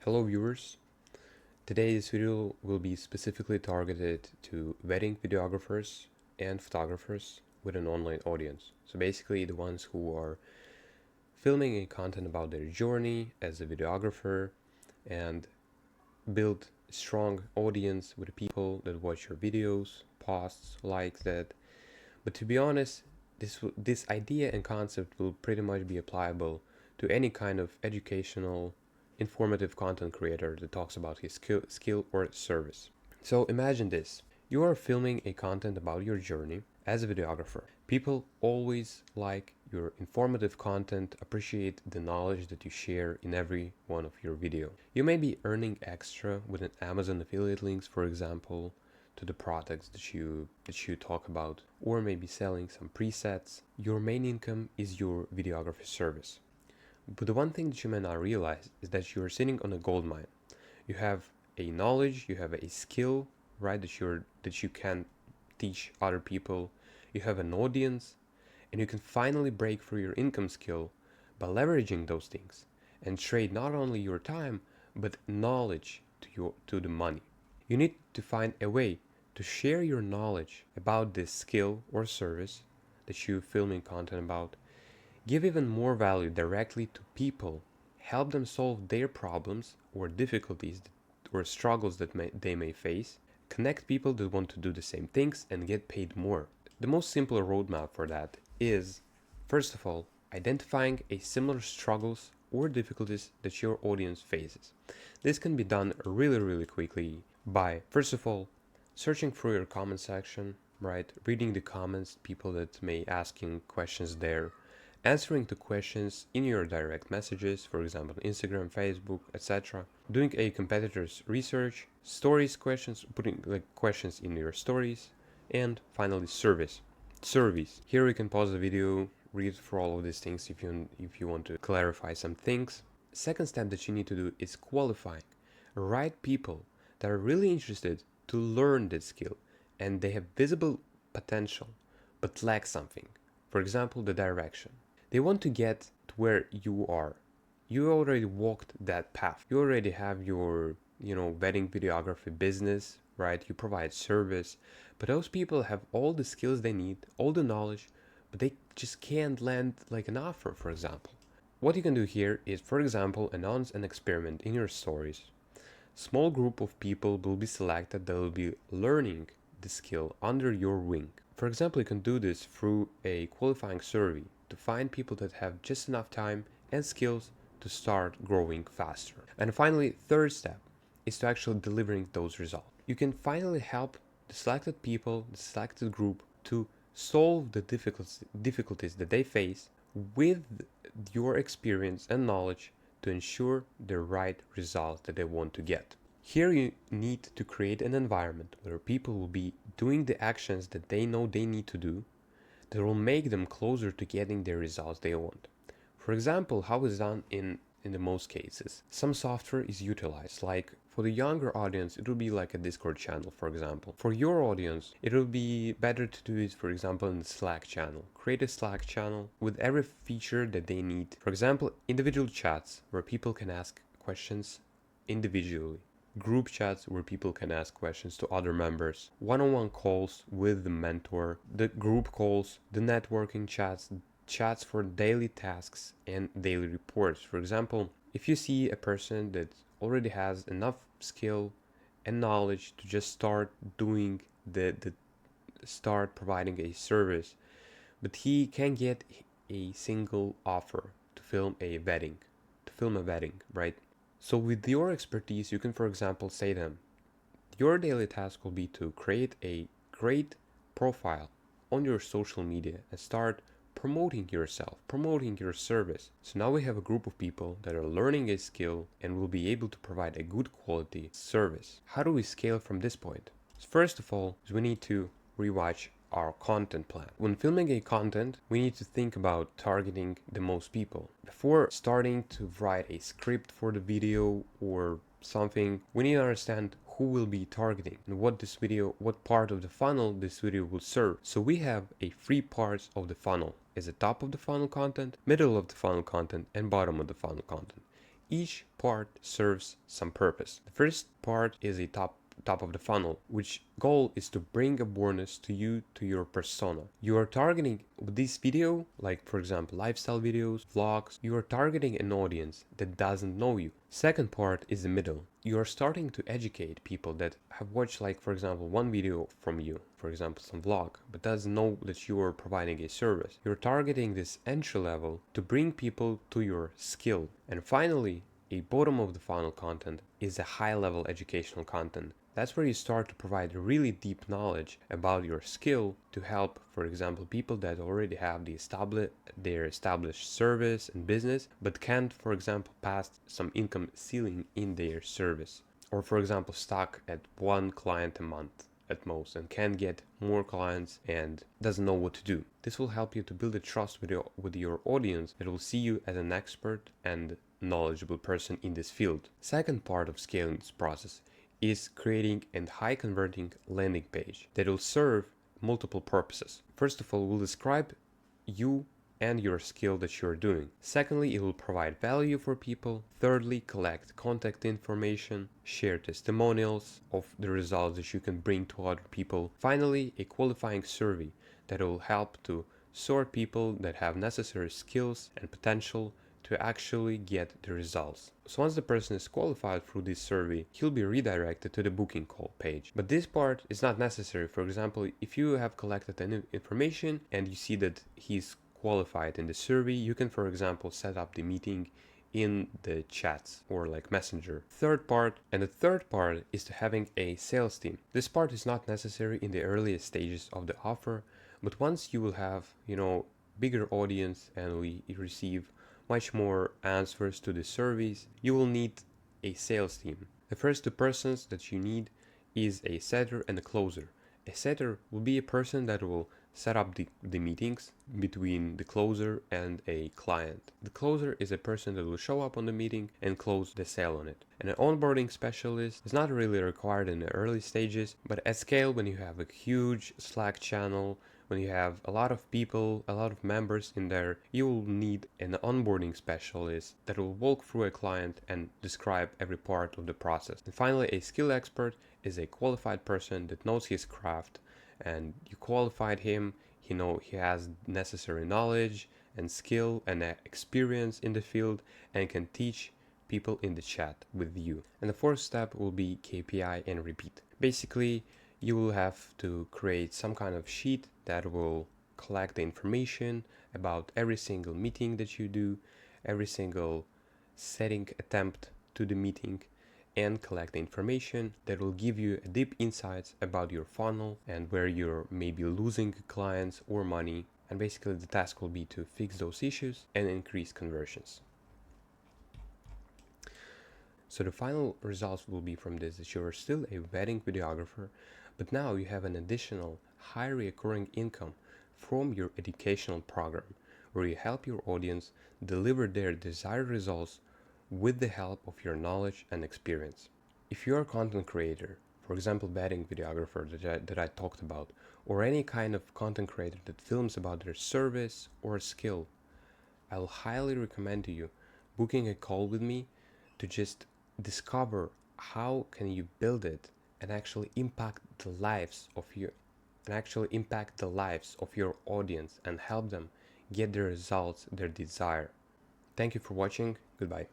Hello viewers, today's video will be specifically targeted to wedding videographers and photographers with an online audience. So basically the ones who are filming a content about their journey as a videographer and build a strong audience with people that watch your videos, posts, likes that. But to be honest, this idea and concept will pretty much be applicable to any kind of educational informative content creator that talks about his skill or service. So imagine this. You are filming a content about your journey as a videographer. People always like your informative content, appreciate the knowledge that you share in every one of your video. You may be earning extra with an Amazon affiliate links, for example, to the products that you talk about, or maybe selling some presets. Your main income is your videography service. But the one thing that you may not realize is that you're sitting on a gold mine. You have a knowledge, you have a skill, right, that you can teach other people. You have an audience, and you can finally break through your income skill by leveraging those things and trade not only your time but knowledge to the money. You need to find a way to share your knowledge about this skill or service that you're filming content about. Give even more value directly to people, help them solve their problems or difficulties or struggles that they may face, connect people that want to do the same things and get paid more. The most simple roadmap for that is, first of all, identifying a similar struggles or difficulties that your audience faces. This can be done really quickly by, first of all, searching through your comment section, right? Reading the comments, people that may asking questions there, answering to questions in your direct messages, for example, Instagram, Facebook, etc. Doing a competitor's research, stories questions, putting questions in your stories, and finally surveys. Here you can pause the video, read through all of these things if you want to clarify some things. Second step that you need to do is qualifying right people that are really interested to learn this skill and they have visible potential but lack something. For example, the direction. They want to get to where you are. You already walked that path. You already have your, wedding videography business, right? You provide service, but those people have all the skills they need, all the knowledge, but they just can't land like an offer, for example. What you can do here is, for example, announce an experiment in your stories. Small group of people will be selected that will be learning the skill under your wing. For example, you can do this through a qualifying survey to find people that have just enough time and skills to start growing faster. And finally, third step is to actually delivering those results. You can finally help the selected people, the selected group to solve the difficulties that they face with your experience and knowledge to ensure the right result that they want to get. Here you need to create an environment where people will be doing the actions that they know they need to do that will make them closer to getting the results they want. For example, how it's done in the most cases. Some software is utilized, like for the younger audience, it will be like a Discord channel, for example. For your audience, it will be better to do it, for example, in the Slack channel. Create a Slack channel with every feature that they need. For example, individual chats where people can ask questions individually. Group chats where people can ask questions to other members, one-on-one calls with the mentor, the group calls, the networking chats for daily tasks and daily reports. For example, if you see a person that already has enough skill and knowledge to just start doing start providing a service, but he can get a single offer to film a wedding, right? So with your expertise, you can, for example, say to them, your daily task will be to create a great profile on your social media and start promoting yourself, promoting your service. So now we have a group of people that are learning a skill and will be able to provide a good quality service. How do we scale from this point? First of all, we need to rewatch our content plan. When filming a content, we need to think about targeting the most people. Before starting to write a script for the video or something, we need to understand who will be targeting and what part of the funnel this video will serve. So we have a 3 parts of the funnel. Is the top of the funnel content, middle of the funnel content, and bottom of the funnel content. Each part serves some purpose. The first part is a top of the funnel, which goal is to bring awareness to you, to your persona. You are targeting with this video, like for example lifestyle videos, vlogs, you are targeting an audience that doesn't know you. Second part is the middle. You are starting to educate people that have watched, like for example, one video from you, for example some vlog, but doesn't know that you are providing a service. You're targeting this entry level to bring people to your skill. And finally, a bottom of the funnel content is a high level educational content. That's where you start to provide really deep knowledge about your skill to help, for example, people that already have their established service and business, but can't, for example, pass some income ceiling in their service. Or, for example, stuck at one client a month at most and can get more clients and doesn't know what to do. This will help you to build a trust with your audience that will see you as an expert and knowledgeable person in this field. Second part of scaling this process is creating a high converting landing page that will serve multiple purposes. First of all, we'll describe you and your skill that you're doing. Secondly, it will provide value for people. Thirdly, collect contact information, share testimonials of the results that you can bring to other people. Finally, a qualifying survey that will help to sort people that have necessary skills and potential to actually get the results. So once the person is qualified through this survey, he'll be redirected to the booking call page. But this part is not necessary. For example, if you have collected any information and you see that he's qualified in the survey, you can, for example, set up the meeting in the chats or like messenger. The third part is to having a sales team. This part is not necessary in the earliest stages of the offer, but once you will have, bigger audience and we receive much more answers to the surveys, you will need a sales team. The first two persons that you need is a setter and a closer. A setter will be a person that will set up the meetings between the closer and a client. The closer is a person that will show up on the meeting and close the sale on it. And an onboarding specialist is not really required in the early stages, but at scale, when you have a huge Slack channel, when you have a lot of people, a lot of members in there, you will need an onboarding specialist that will walk through a client and describe every part of the process. And finally, a skill expert is a qualified person that knows his craft, and you qualified him, he has necessary knowledge and skill and experience in the field and can teach people in the chat with you. And the fourth step will be KPI and repeat. Basically, you will have to create some kind of sheet that will collect the information about every single meeting that you do, every single setting attempt to the meeting, and collect the information that will give you a deep insights about your funnel and where you're maybe losing clients or money. And basically the task will be to fix those issues and increase conversions. So the final results will be from this that you're still a wedding videographer, but now you have an additional high recurring income from your educational program, where you help your audience deliver their desired results with the help of your knowledge and experience. If you're a content creator, for example, wedding videographer that I talked about, or any kind of content creator that films about their service or skill, I'll highly recommend to you booking a call with me to just discover how can you build it and actually impact the lives of your audience and help them get the results they desire. Thank you for watching. Goodbye.